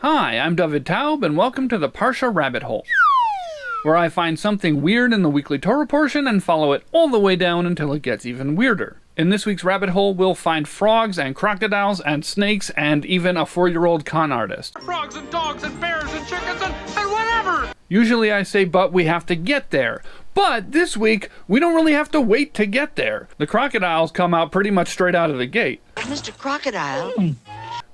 Hi, I'm David Taub, and welcome to the Parshah Rabbit Hole, where I find something weird in the weekly Torah portion and follow it all the way down until it gets even weirder. In this week's rabbit hole, we'll find frogs and crocodiles and snakes and even a 4-year-old con artist. Frogs and dogs and bears and chickens and whatever! Usually I say, but we have to get there. But this week, we don't really have to wait to get there. The crocodiles come out pretty much straight out of the gate. Mr. Crocodile.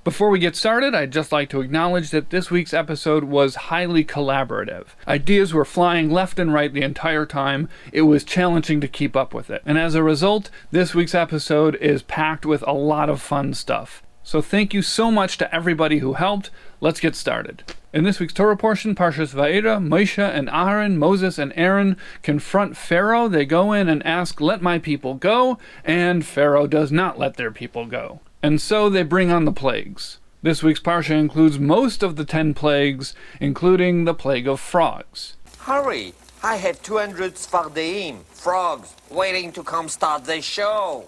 Before we get started, I'd just like to acknowledge that this week's episode was highly collaborative. Ideas were flying left and right the entire time. It was challenging to keep up with it. And as a result, this week's episode is packed with a lot of fun stuff. So thank you so much to everybody who helped. Let's get started. In this week's Torah portion, Parshas Vaera, Moshe and Aaron, Moses and Aaron confront Pharaoh. They go in and ask, "Let my people go," and Pharaoh does not let their people go. And so they bring on the plagues. This week's Parsha includes most of the 10 plagues, including the plague of frogs. Hurry! I have 200 Sfardeim, frogs, waiting to come start the show.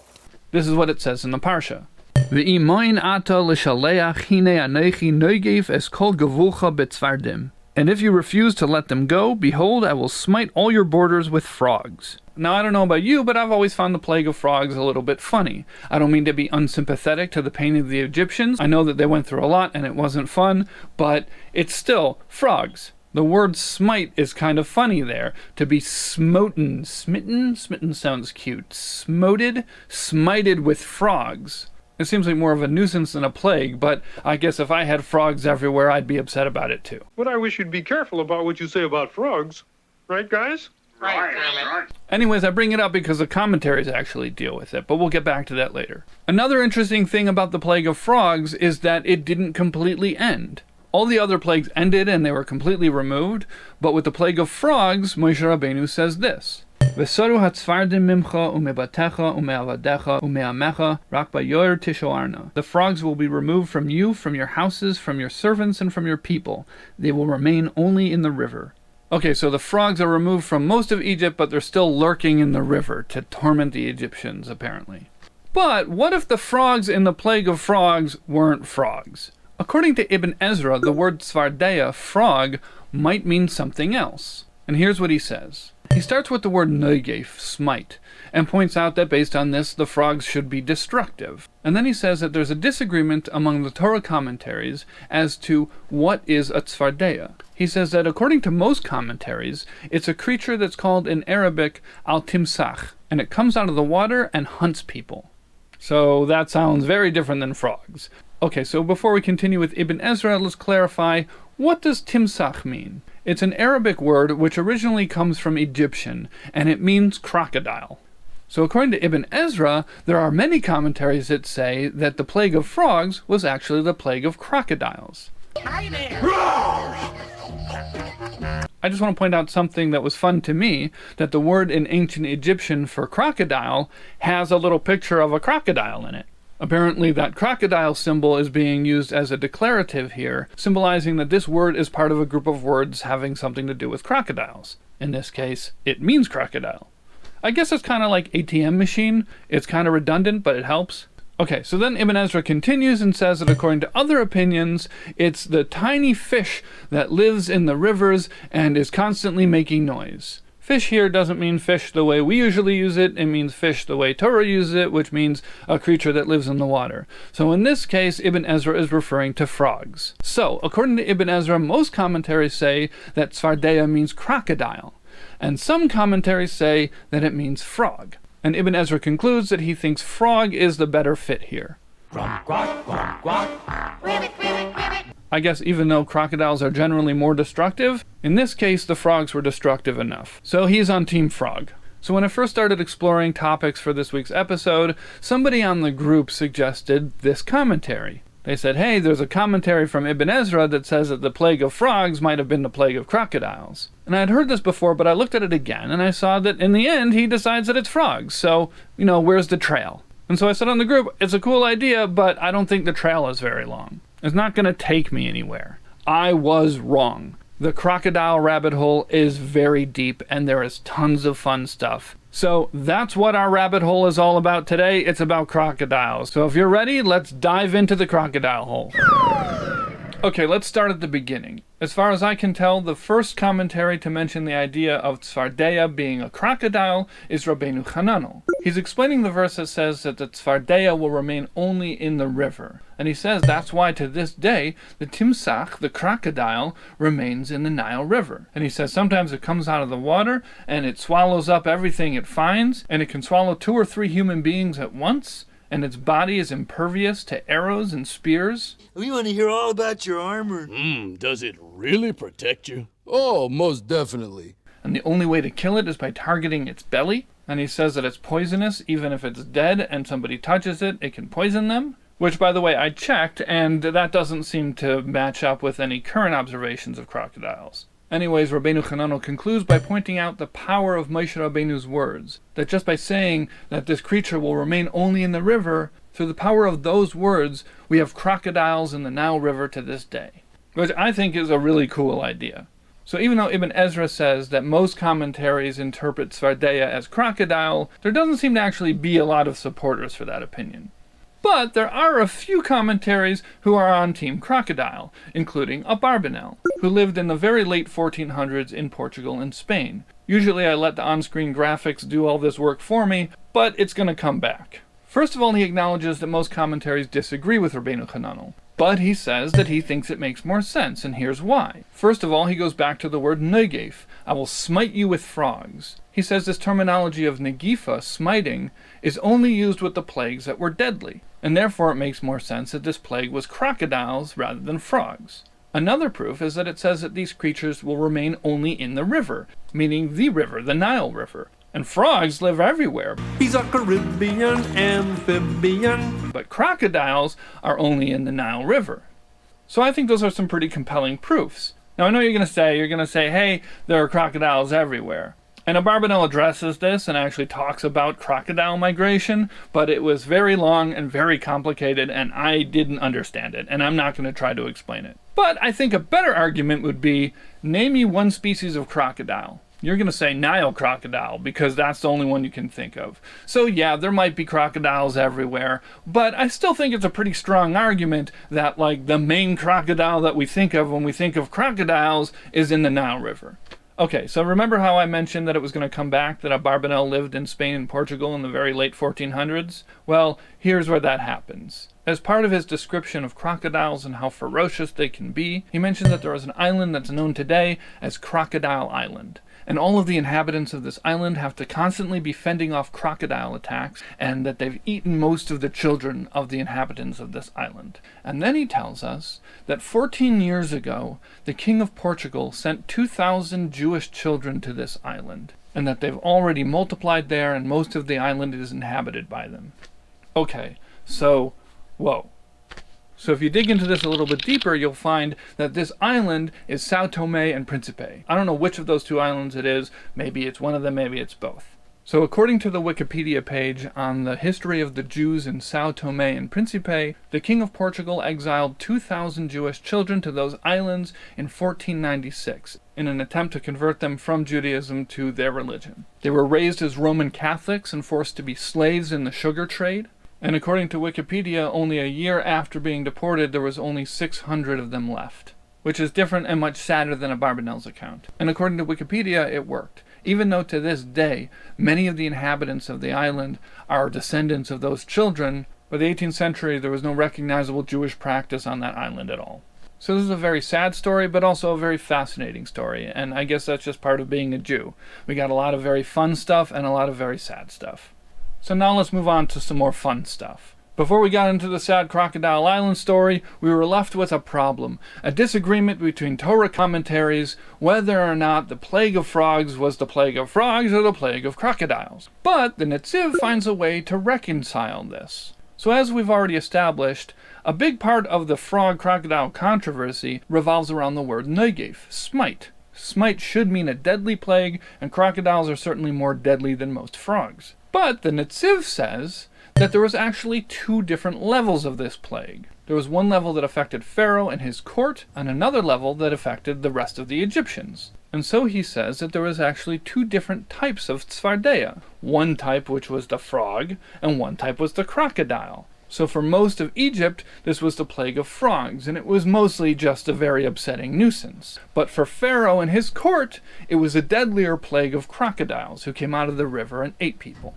This is what it says in the Parsha. V'imoin ata l'shaleach hine anechi negev es kol gevulcha betzvardim. And if you refuse to let them go, behold, I will smite all your borders with frogs. Now, I don't know about you, but I've always found the plague of frogs a little bit funny. I don't mean to be unsympathetic to the pain of the Egyptians. I know that they went through a lot and it wasn't fun, but it's still frogs. The word smite is kind of funny there. To be smoten, smitten? Smitten sounds cute. Smoted? Smited with frogs. It seems like more of a nuisance than a plague, but I guess if I had frogs everywhere, I'd be upset about it too. But I wish you'd be careful about what you say about frogs. Right, guys? Right. Anyways, I bring it up because the commentaries actually deal with it, but we'll get back to that later. Another interesting thing about the plague of frogs is that it didn't completely end. All the other plagues ended and they were completely removed, but with the plague of frogs, Moshe Rabbeinu says this. V'soru hatzfardim mimcha umebatecha umeavadecha umeamecha rak bayor tishoarna. The frogs will be removed from you, from your houses, from your servants, and from your people. They will remain only in the river. Okay, so the frogs are removed from most of Egypt, but they're still lurking in the river to torment the Egyptians, apparently. But what if the frogs in the plague of frogs weren't frogs? According to Ibn Ezra, the word tzvardeya, frog, might mean something else. And here's what he says. He starts with the word negev, smite, and points out that based on this, the frogs should be destructive. And then he says that there's a disagreement among the Torah commentaries as to what is a tzvardeya. He says that according to most commentaries, it's a creature that's called in Arabic al-timsach, and it comes out of the water and hunts people. So that sounds very different than frogs. Okay, so before we continue with Ibn Ezra, let's clarify, what does timsach mean? It's an Arabic word which originally comes from Egyptian, and it means crocodile. So according to Ibn Ezra, there are many commentaries that say that the plague of frogs was actually the plague of crocodiles. Hi there. I just want to point out something that was fun to me, that the word in ancient Egyptian for crocodile has a little picture of a crocodile in it. Apparently that crocodile symbol is being used as a declarative here, symbolizing that this word is part of a group of words having something to do with crocodiles. In this case, it means crocodile. I guess it's kind of like ATM machine. It's kind of redundant, but it helps. Okay, so then Ibn Ezra continues and says that according to other opinions, it's the tiny fish that lives in the rivers and is constantly making noise. Fish here doesn't mean fish the way we usually use it. It means fish the way Torah uses it, which means a creature that lives in the water. So in this case, Ibn Ezra is referring to frogs. So, according to Ibn Ezra, most commentaries say that tzvardeya means crocodile. And some commentaries say that it means frog. And Ibn Ezra concludes that he thinks frog is the better fit here. I guess even though crocodiles are generally more destructive, in this case the frogs were destructive enough. So he's on Team Frog. So when I first started exploring topics for this week's episode, somebody on the group suggested this commentary. They said, hey, there's a commentary from Ibn Ezra that says that the plague of frogs might have been the plague of crocodiles. And I had heard this before, but I looked at it again, and I saw that in the end he decides that it's frogs. So, where's the trail? And so I said on the group, it's a cool idea, but I don't think the trail is very long. It's not going to take me anywhere. I was wrong. The crocodile rabbit hole is very deep, and there is tons of fun stuff. So that's what our rabbit hole is all about today. It's about crocodiles. So if you're ready, let's dive into the crocodile hole. Okay, let's start at the beginning. As far as I can tell, the first commentary to mention the idea of Tzfardeia being a crocodile is Rabbeinu Chananel. He's explaining the verse that says that the Tzfardeia will remain only in the river. And he says that's why to this day, the Timsach, the crocodile, remains in the Nile River. And he says sometimes it comes out of the water and it swallows up everything it finds, and it can swallow 2 or 3 human beings at once, and its body is impervious to arrows and spears. We want to hear all about your armor. Does it really protect you? Oh, most definitely. And the only way to kill it is by targeting its belly. And he says that it's poisonous, even if it's dead and somebody touches it, it can poison them. Which, by the way, I checked, and that doesn't seem to match up with any current observations of crocodiles. Anyways, Rabbeinu Chananel concludes by pointing out the power of Moshe Rabbeinu's words, that just by saying that this creature will remain only in the river, through the power of those words, we have crocodiles in the Nile River to this day. Which I think is a really cool idea. So even though Ibn Ezra says that most commentaries interpret Tzfardeia as crocodile, there doesn't seem to actually be a lot of supporters for that opinion. But there are a few commentaries who are on Team Crocodile, including Abarbanel, who lived in the very late 1400s in Portugal and Spain. Usually I let the on-screen graphics do all this work for me, but it's going to come back. First of all, he acknowledges that most commentaries disagree with Rabbeinu Chananel, but he says that he thinks it makes more sense, and here's why. First of all, he goes back to the word negef, I will smite you with frogs. He says this terminology of negifa, smiting, is only used with the plagues that were deadly, and therefore it makes more sense that this plague was crocodiles rather than frogs. Another proof is that it says that these creatures will remain only in the river, meaning the river, the Nile River. And frogs live everywhere. He's a Caribbean amphibian. But crocodiles are only in the Nile River. So I think those are some pretty compelling proofs. Now I know you're going to say, hey, there are crocodiles everywhere. And Abarbanel addresses this and actually talks about crocodile migration, but it was very long and very complicated, and I didn't understand it, and I'm not going to try to explain it. But I think a better argument would be, name me one species of crocodile. You're going to say Nile crocodile, because that's the only one you can think of. So yeah, there might be crocodiles everywhere, but I still think it's a pretty strong argument that, like, the main crocodile that we think of when we think of crocodiles is in the Nile River. Okay, so remember how I mentioned that it was going to come back, that Abarbanel lived in Spain and Portugal in the very late 1400s? Well, here's where that happens. As part of his description of crocodiles and how ferocious they can be, he mentioned that there is an island that's known today as Crocodile Island. And all of the inhabitants of this island have to constantly be fending off crocodile attacks, and that they've eaten most of the children of the inhabitants of this island. And then he tells us that 14 years ago, the King of Portugal sent 2,000 Jewish children to this island, and that they've already multiplied there, and most of the island is inhabited by them. Okay, so, whoa. So if you dig into this a little bit deeper, you'll find that this island is Sao Tome and Principe. I don't know which of those 2 islands it is. Maybe it's one of them, maybe it's both. So according to the Wikipedia page on the history of the Jews in Sao Tome and Principe, the King of Portugal exiled 2,000 Jewish children to those islands in 1496 in an attempt to convert them from Judaism to their religion. They were raised as Roman Catholics and forced to be slaves in the sugar trade. And according to Wikipedia, only a year after being deported, there was only 600 of them left, which is different and much sadder than Abarbanel's account. And according to Wikipedia, it worked, even though to this day, many of the inhabitants of the island are descendants of those children. By the 18th century, there was no recognizable Jewish practice on that island at all. So this is a very sad story, but also a very fascinating story, and I guess that's just part of being a Jew. We got a lot of very fun stuff and a lot of very sad stuff. So now let's move on to some more fun stuff. Before we got into the sad Crocodile Island story, we were left with a problem, a disagreement between Torah commentaries whether or not the plague of frogs was the plague of frogs or the plague of crocodiles. But the Netziv finds a way to reconcile this. So as we've already established, a big part of the frog-crocodile controversy revolves around the word negef, smite. Smite should mean a deadly plague, and crocodiles are certainly more deadly than most frogs. But the Netziv says that there was actually 2 different levels of this plague. There was one level that affected Pharaoh and his court, and another level that affected the rest of the Egyptians. And so he says that there was actually 2 different types of Tzfardeia. One type which was the frog, and one type was the crocodile. So for most of Egypt, this was the plague of frogs, and it was mostly just a very upsetting nuisance. But for Pharaoh and his court, it was a deadlier plague of crocodiles who came out of the river and ate people.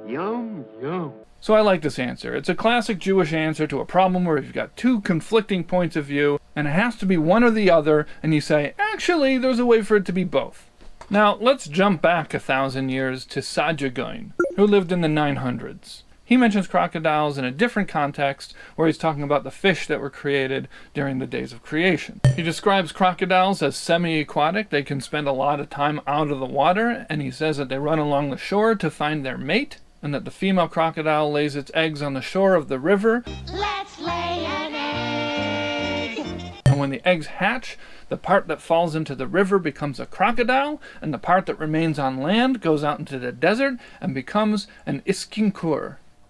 Yum, yum. So I like this answer. It's a classic Jewish answer to a problem where you've got two conflicting points of view, and it has to be one or the other, and you say, actually, there's a way for it to be both. Now, let's jump back 1,000 years to Saadia Gaon, who lived in the 900s. He mentions crocodiles in a different context, where he's talking about the fish that were created during the days of creation. He describes crocodiles as semi-aquatic. They can spend a lot of time out of the water, and he says that they run along the shore to find their mate, and that the female crocodile lays its eggs on the shore of the river. Let's lay an egg. And when the eggs hatch, the part that falls into the river becomes a crocodile, and the part that remains on land goes out into the desert and becomes an skink.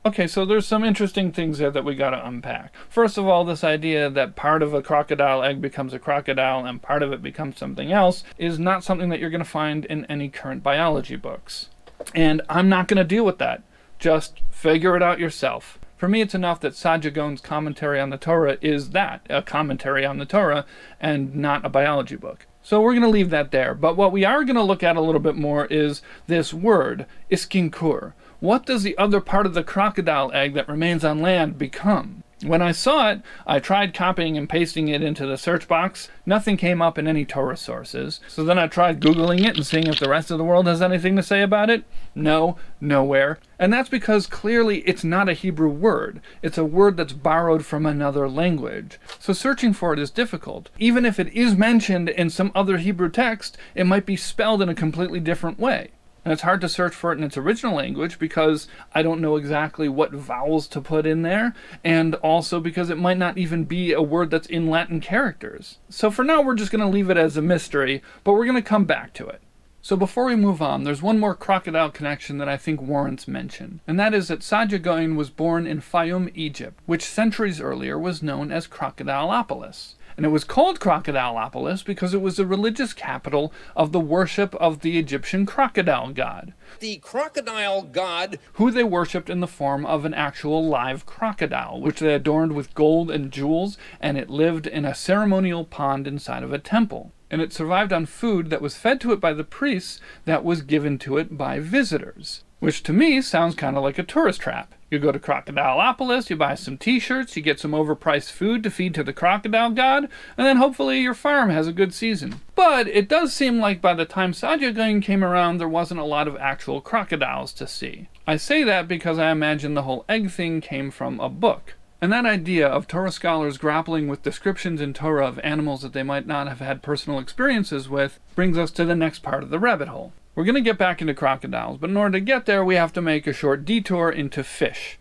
Okay, so there's some interesting things there that we gotta unpack. First of all, this idea that part of a crocodile egg becomes a crocodile and part of it becomes something else is not something that you're gonna find in any current biology books. And I'm not gonna deal with that. Just figure it out yourself. For me, it's enough that Saadia Gaon's commentary on the Torah is that, a commentary on the Torah, and not a biology book. So we're going to leave that there. But what we are going to look at a little bit more is this word, iskinkur. What does the other part of the crocodile egg that remains on land become? When I saw it, I tried copying and pasting it into the search box. Nothing came up in any Torah sources. So then I tried Googling it and seeing if the rest of the world has anything to say about it. No, nowhere. And that's because clearly it's not a Hebrew word. It's a word that's borrowed from another language. So searching for it is difficult. Even if it is mentioned in some other Hebrew text, it might be spelled in a completely different way. And it's hard to search for it in its original language because I don't know exactly what vowels to put in there, and also because it might not even be a word that's in Latin characters. So for now, we're just going to leave it as a mystery, but we're going to come back to it. So before we move on, there's one more crocodile connection that I think warrants mention, and that is that Saadia Gaon was born in Fayum, Egypt, which centuries earlier was known as Crocodileopolis. And it was called Crocodileopolis because it was the religious capital of the worship of the Egyptian crocodile god. The crocodile god, Who they worshipped in the form of an actual live crocodile, which they adorned with gold and jewels, and it lived in a ceremonial pond inside of a temple. And it survived on food that was fed to it by the priests that was given to it by visitors. Which to me sounds kind of like a tourist trap. You go to Crocodileopolis, you buy some t-shirts, you get some overpriced food to feed to the crocodile god, and then hopefully your farm has a good season. But it does seem like by the time Saadia Gaon came around, there wasn't a lot of actual crocodiles to see. I say that because I imagine the whole egg thing came from a book. And that idea of Torah scholars grappling with descriptions in Torah of animals that they might not have had personal experiences with brings us to the next part of the rabbit hole. We're going to get back into crocodiles, but in order to get there, we have to make a short detour into fish.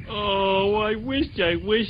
Oh, I wish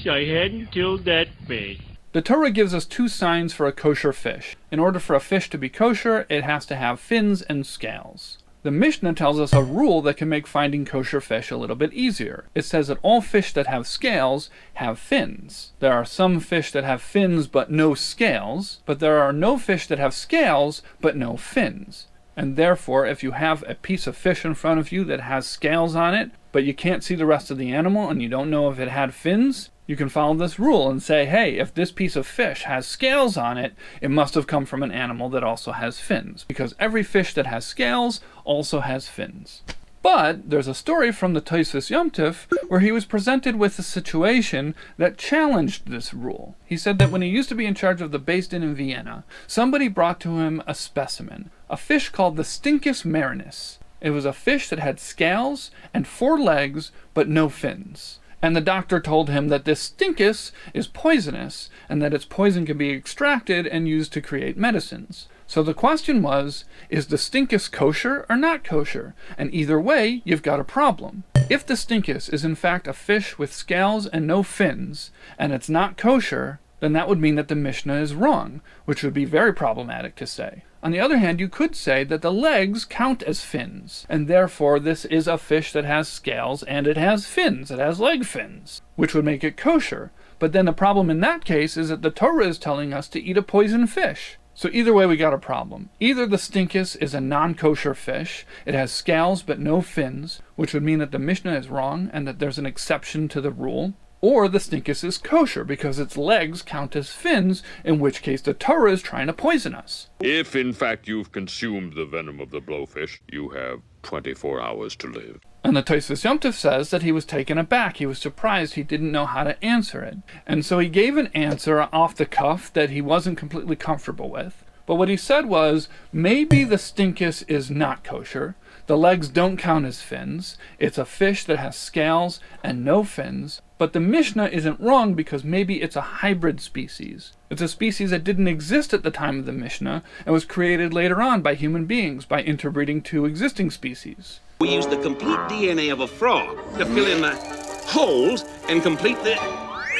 I hadn't killed that fish. The Torah gives us two signs for a kosher fish. In order for a fish to be kosher, it has to have fins and scales. The Mishnah tells us a rule that can make finding kosher fish a little bit easier. It says that all fish that have scales have fins. There are some fish that have fins but no scales, but there are no fish that have scales but no fins. And therefore, if you have a piece of fish in front of you that has scales on it, but you can't see the rest of the animal and you don't know if it had fins, you can follow this rule and say, hey, if this piece of fish has scales on it, it must have come from an animal that also has fins, because every fish that has scales also has fins. But there's a story from the Tosfos Yom Tov where he was presented with a situation that challenged this rule. He said that when he used to be in charge of the Beis Din in Vienna, somebody brought to him a specimen, a fish called the Stincus marinus. It was a fish that had scales and 4 legs but no fins. And the doctor told him that this stincus is poisonous and that its poison can be extracted and used to create medicines. So the question was, is the stincus kosher or not kosher? And either way, you've got a problem. If the stincus is in fact a fish with scales and no fins, and it's not kosher, then that would mean that the Mishnah is wrong, which would be very problematic to say. On the other hand, you could say that the legs count as fins, and therefore this is a fish that has scales and it has fins, it has leg fins, which would make it kosher. But then the problem in that case is that the Torah is telling us to eat a poisoned fish. So either way, we got a problem. Either the stinkus is a non-kosher fish, it has scales but no fins, which would mean that the Mishnah is wrong and that there's an exception to the rule, or the stinkus is kosher because its legs count as fins, in which case the Torah is trying to poison us. If, in fact, you've consumed the venom of the blowfish, you have 24 hours to live. And the Tosfos Yom Tov says that he was taken aback. He was surprised. He didn't know how to answer it. And so he gave an answer off the cuff that he wasn't completely comfortable with. But what he said was, maybe the stinkus is not kosher. The legs don't count as fins. It's a fish that has scales and no fins. But the Mishnah isn't wrong because maybe it's a hybrid species. It's a species that didn't exist at the time of the Mishnah and was created later on by human beings by interbreeding two existing species. We use the complete DNA of a frog to fill in the holes and complete the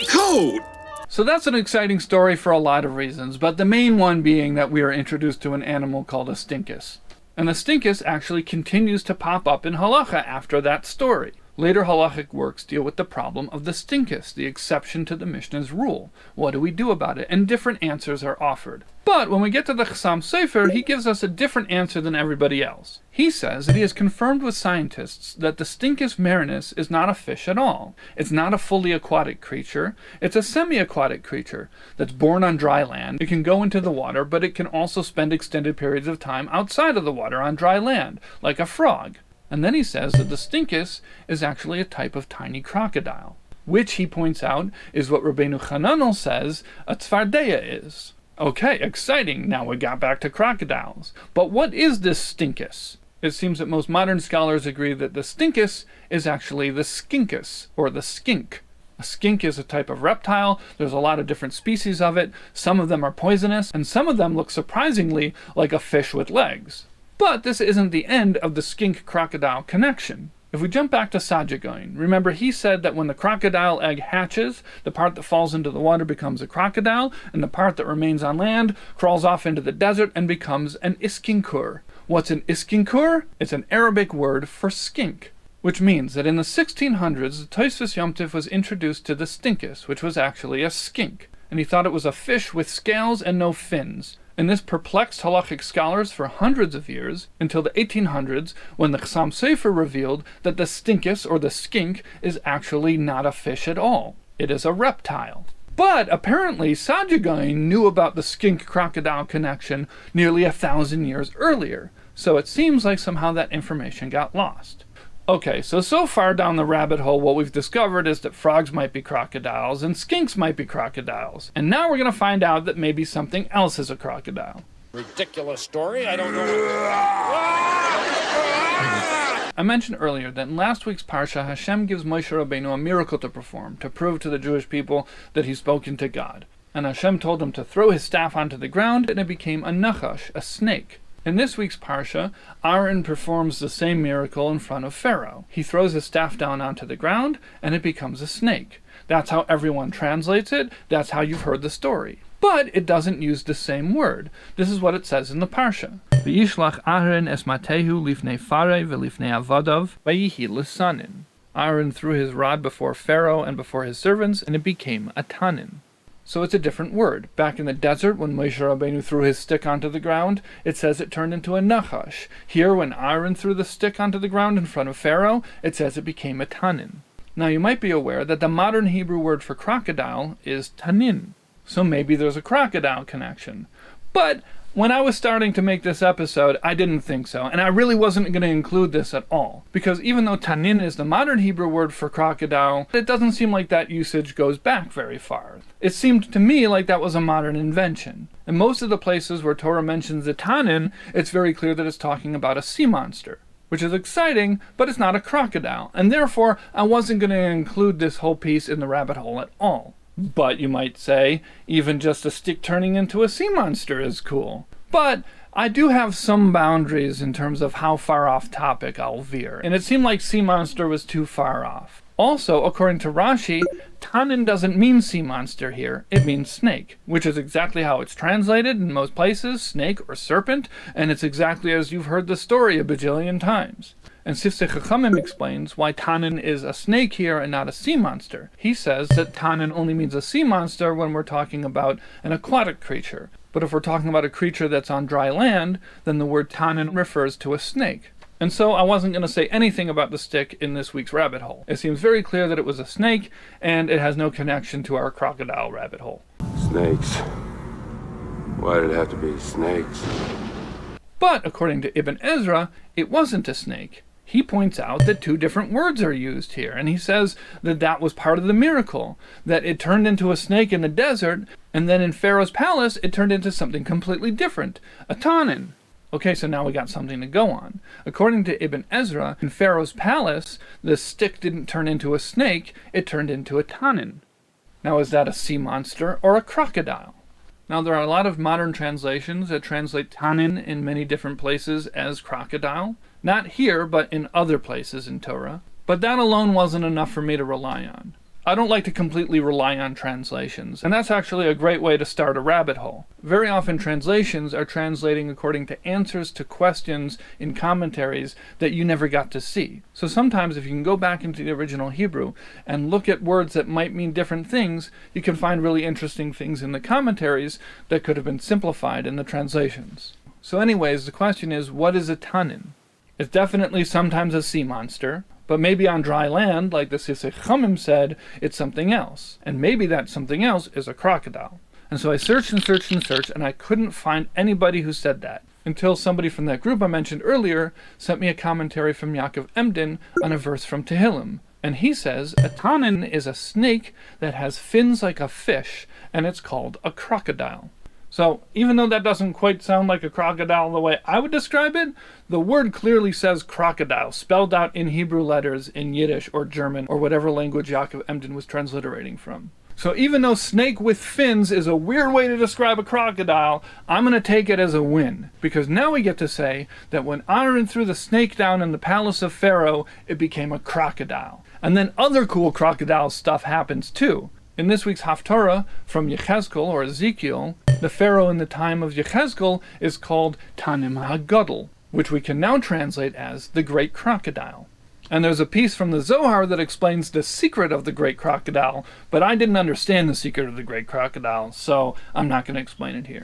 code. So that's an exciting story for a lot of reasons, but the main one being that we are introduced to an animal called a stinkus. And the stinkus actually continues to pop up in halacha after that story. Later halachic works deal with the problem of the stinkus, the exception to the Mishnah's rule. What do we do about it? And different answers are offered. But when we get to the Chassam Sofer, he gives us a different answer than everybody else. He says that he has confirmed with scientists that the stinkus marinus is not a fish at all. It's not a fully aquatic creature. It's a semi-aquatic creature that's born on dry land. It can go into the water, but it can also spend extended periods of time outside of the water on dry land, like a frog. And then he says that the stinkus is actually a type of tiny crocodile, which he points out is what Rabbeinu Chananel says a tzvardeya is. Okay, exciting, now we got back to crocodiles. But what is this stinkus? It seems that most modern scholars agree that the stinkus is actually the skinkus, or the skink. A skink is a type of reptile. There's a lot of different species of it. Some of them are poisonous, and some of them look surprisingly like a fish with legs. But this isn't the end of the skink-crocodile connection. If we jump back to Saadia Gaon, remember he said that when the crocodile egg hatches, the part that falls into the water becomes a crocodile, and the part that remains on land crawls off into the desert and becomes an iskinkur. What's an iskinkur? It's an Arabic word for skink, which means that in the 1600s, the Tosfos Yom Tov was introduced to the stinkus, which was actually a skink, and he thought it was a fish with scales and no fins. And this perplexed halachic scholars for hundreds of years, until the 1800s, when the Chassam Sofer revealed that the stinkus, or the skink, is actually not a fish at all. It is a reptile. But apparently Saadia Gaon knew about the skink-crocodile connection nearly 1,000 years earlier, so it seems like somehow that information got lost. Okay, so far down the rabbit hole, what we've discovered is that frogs might be crocodiles and skinks might be crocodiles. And now we're going to find out that maybe something else is a crocodile. Ridiculous story, I don't know I mentioned earlier that in last week's Parshah, Hashem gives Moshe Rabbeinu a miracle to perform, to prove to the Jewish people that he's spoken to God. And Hashem told him to throw his staff onto the ground, and it became a nachash, a snake. In this week's Parsha, Aaron performs the same miracle in front of Pharaoh. He throws his staff down onto the ground, and it becomes a snake. That's how everyone translates it. That's how you've heard the story. But it doesn't use the same word. This is what it says in the Parsha. V'yishlach Aaron es matehu lifnei Pharaoh v'lifnei avadav v'yihi l'sanin. Aaron threw his rod before Pharaoh and before his servants, and it became a tanin. So it's a different word. Back in the desert, when Moshe Rabbeinu threw his stick onto the ground, it says it turned into a nachash. Here, when Aaron threw the stick onto the ground in front of Pharaoh, it says it became a tanin. Now you might be aware that the modern Hebrew word for crocodile is tanin. So maybe there's a crocodile connection. But when I was starting to make this episode, I didn't think so, and I really wasn't going to include this at all. Because even though tanin is the modern Hebrew word for crocodile, it doesn't seem like that usage goes back very far. It seemed to me like that was a modern invention. In most of the places where Torah mentions the tanin, it's very clear that it's talking about a sea monster, which is exciting, but it's not a crocodile, and therefore I wasn't going to include this whole piece in the rabbit hole at all. But you might say, even just a stick turning into a sea monster is cool. But I do have some boundaries in terms of how far off topic I'll veer, and it seemed like sea monster was too far off. Also, according to Rashi, tanin doesn't mean sea monster here, it means snake, which is exactly how it's translated in most places, snake or serpent, and it's exactly as you've heard the story a bajillion times. And Sifsei Chachamim explains why Tanin is a snake here and not a sea monster. He says that Tanin only means a sea monster when we're talking about an aquatic creature. But if we're talking about a creature that's on dry land, then the word Tanin refers to a snake. And so I wasn't going to say anything about the stick in this week's rabbit hole. It seems very clear that it was a snake, and it has no connection to our crocodile rabbit hole. Snakes. Why did it have to be snakes? But according to Ibn Ezra, it wasn't a snake. He points out that 2 different words are used here, and he says that that was part of the miracle, that it turned into a snake in the desert, and then in Pharaoh's palace it turned into something completely different, a tanin. Okay, so now we got something to go on. According to Ibn Ezra, in Pharaoh's palace, the stick didn't turn into a snake, it turned into a tanin. Now, is that a sea monster or a crocodile? Now, there are a lot of modern translations that translate tanin in many different places as crocodile. Not here, but in other places in Torah. But that alone wasn't enough for me to rely on. I don't like to completely rely on translations, and that's actually a great way to start a rabbit hole. Very often translations are translating according to answers to questions in commentaries that you never got to see. So sometimes if you can go back into the original Hebrew and look at words that might mean different things, you can find really interesting things in the commentaries that could have been simplified in the translations. So anyways, the question is, what is a tanin? It's definitely sometimes a sea monster, but maybe on dry land, like the Sifsei Chachamim said, it's something else. And maybe that something else is a crocodile. And so I searched and searched and searched, and I couldn't find anybody who said that. Until somebody from that group I mentioned earlier sent me a commentary from Yaakov Emden on a verse from Tehillim. And he says, a tanin is a snake that has fins like a fish, and it's called a crocodile. So, even though that doesn't quite sound like a crocodile the way I would describe it, the word clearly says crocodile, spelled out in Hebrew letters in Yiddish or German or whatever language Yaakov Emden was transliterating from. So even though snake with fins is a weird way to describe a crocodile, I'm going to take it as a win. Because now we get to say that when Aaron threw the snake down in the palace of Pharaoh, it became a crocodile. And then other cool crocodile stuff happens too. In this week's Haftarah from Yechezkel or Ezekiel, the Pharaoh in the time of Yechezkel is called Tanim HaGadol, which we can now translate as the Great Crocodile. And there's a piece from the Zohar that explains the secret of the Great Crocodile, but I didn't understand the secret of the Great Crocodile, so I'm not going to explain it here.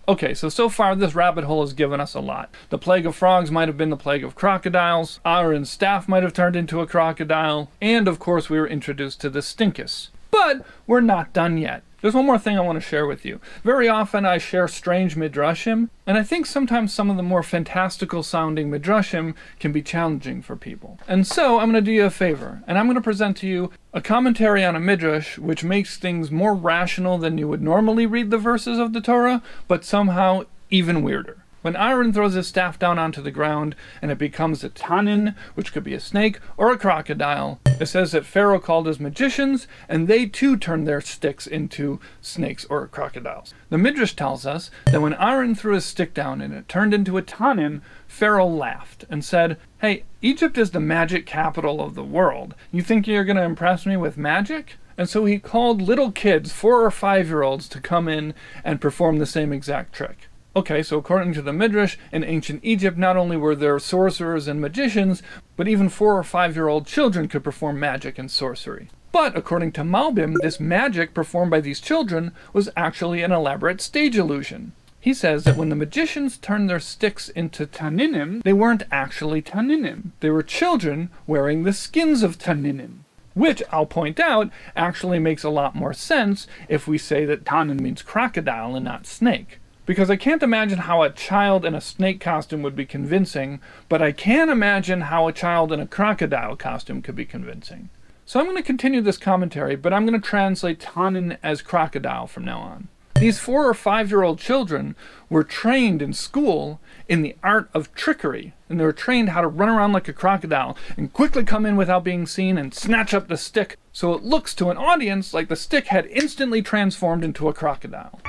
Okay, so far this rabbit hole has given us a lot. The plague of frogs might have been the plague of crocodiles, Aaron's staff might have turned into a crocodile, and of course we were introduced to the stinkus. But we're not done yet. There's one more thing I want to share with you. Very often I share strange midrashim, and I think sometimes some of the more fantastical sounding midrashim can be challenging for people. And so I'm going to do you a favor, and I'm going to present to you a commentary on a midrash which makes things more rational than you would normally read the verses of the Torah, but somehow even weirder. When Aaron throws his staff down onto the ground and it becomes a tanin, which could be a snake or a crocodile, it says that Pharaoh called his magicians and they too turned their sticks into snakes or crocodiles. The Midrash tells us that when Aaron threw his stick down and it turned into a tanin, Pharaoh laughed and said, "Hey, Egypt is the magic capital of the world. You think you're going to impress me with magic?" And so he called little kids, 4 or 5-year-olds, to come in and perform the same exact trick. Okay, so according to the Midrash, in ancient Egypt, not only were there sorcerers and magicians, but even 4 or 5-year-old children could perform magic and sorcery. But according to Malbim, this magic performed by these children was actually an elaborate stage illusion. He says that when the magicians turned their sticks into taninim, they weren't actually taninim. They were children wearing the skins of taninim. Which, I'll point out, actually makes a lot more sense if we say that tanin means crocodile and not snake. Because I can't imagine how a child in a snake costume would be convincing, but I can imagine how a child in a crocodile costume could be convincing. So I'm going to continue this commentary, but I'm going to translate tanin as crocodile from now on. These 4 or 5-year-old children were trained in school in the art of trickery, and they were trained how to run around like a crocodile and quickly come in without being seen and snatch up the stick, so it looks to an audience like the stick had instantly transformed into a crocodile.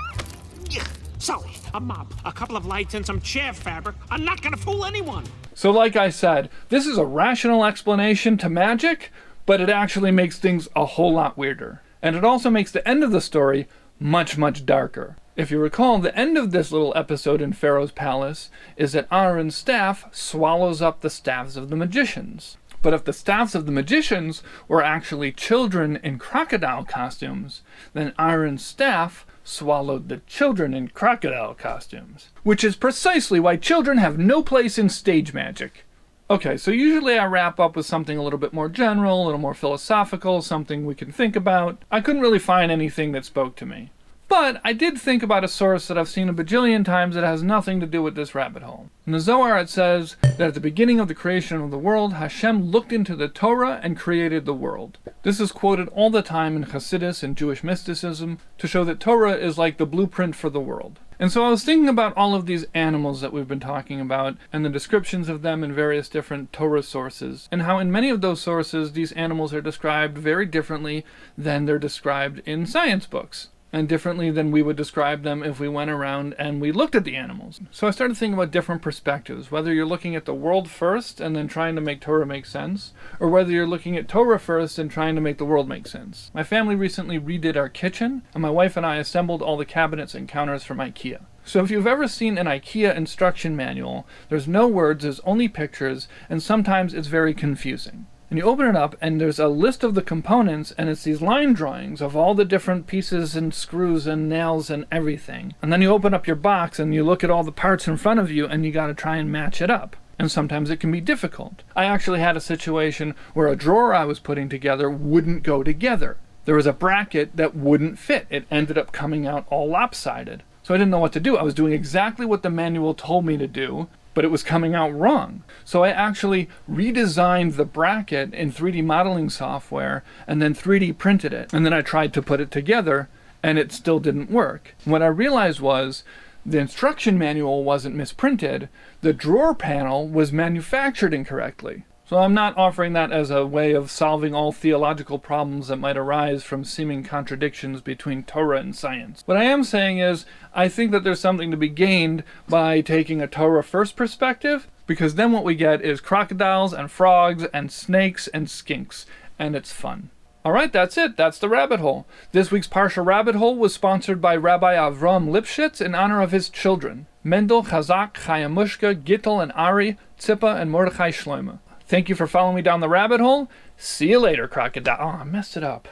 Sully, a mop, a couple of lights, and some chair fabric are not going to fool anyone. So like I said, this is a rational explanation to magic, but it actually makes things a whole lot weirder. And it also makes the end of the story much, much darker. If you recall, the end of this little episode in Pharaoh's palace is that Aaron's staff swallows up the staffs of the magicians. But if the staffs of the magicians were actually children in crocodile costumes, then Aaron's staff swallowed the children in crocodile costumes. Which is precisely why children have no place in stage magic. Okay, so usually I wrap up with something a little bit more general, a little more philosophical, something we can think about. I couldn't really find anything that spoke to me. But I did think about a source that I've seen a bajillion times that has nothing to do with this rabbit hole. In the Zohar it says that at the beginning of the creation of the world, Hashem looked into the Torah and created the world. This is quoted all the time in Hasidus and Jewish mysticism to show that Torah is like the blueprint for the world. And so I was thinking about all of these animals that we've been talking about and the descriptions of them in various different Torah sources, and how in many of those sources these animals are described very differently than they're described in science books, and differently than we would describe them if we went around and we looked at the animals. So I started thinking about different perspectives, whether you're looking at the world first and then trying to make Torah make sense, or whether you're looking at Torah first and trying to make the world make sense. My family recently redid our kitchen, and my wife and I assembled all the cabinets and counters from IKEA. So if you've ever seen an IKEA instruction manual, there's no words, there's only pictures, and sometimes it's very confusing. And you open it up and there's a list of the components, and it's these line drawings of all the different pieces and screws and nails and everything. And then you open up your box and you look at all the parts in front of you and you gotta try and match it up. And sometimes it can be difficult. I actually had a situation where a drawer I was putting together wouldn't go together. There was a bracket that wouldn't fit. It ended up coming out all lopsided. So I didn't know what to do. I was doing exactly what the manual told me to do, but it was coming out wrong. So I actually redesigned the bracket in 3D modeling software and then 3D printed it. And then I tried to put it together and it still didn't work. What I realized was the instruction manual wasn't misprinted. The drawer panel was manufactured incorrectly. So I'm not offering that as a way of solving all theological problems that might arise from seeming contradictions between Torah and science. What I am saying is, I think that there's something to be gained by taking a Torah first perspective, because then what we get is crocodiles and frogs and snakes and skinks, and it's fun. Alright, that's it. That's the rabbit hole. This week's Parshah Rabbit Hole was sponsored by Rabbi Avram Lipschitz in honor of his children, Mendel, Chazak, Chayamushka, Gittel, and Ari, Tzippa, and Mordechai Shloima. Thank you for following me down the rabbit hole. See you later, crocodile. Oh, I messed it up.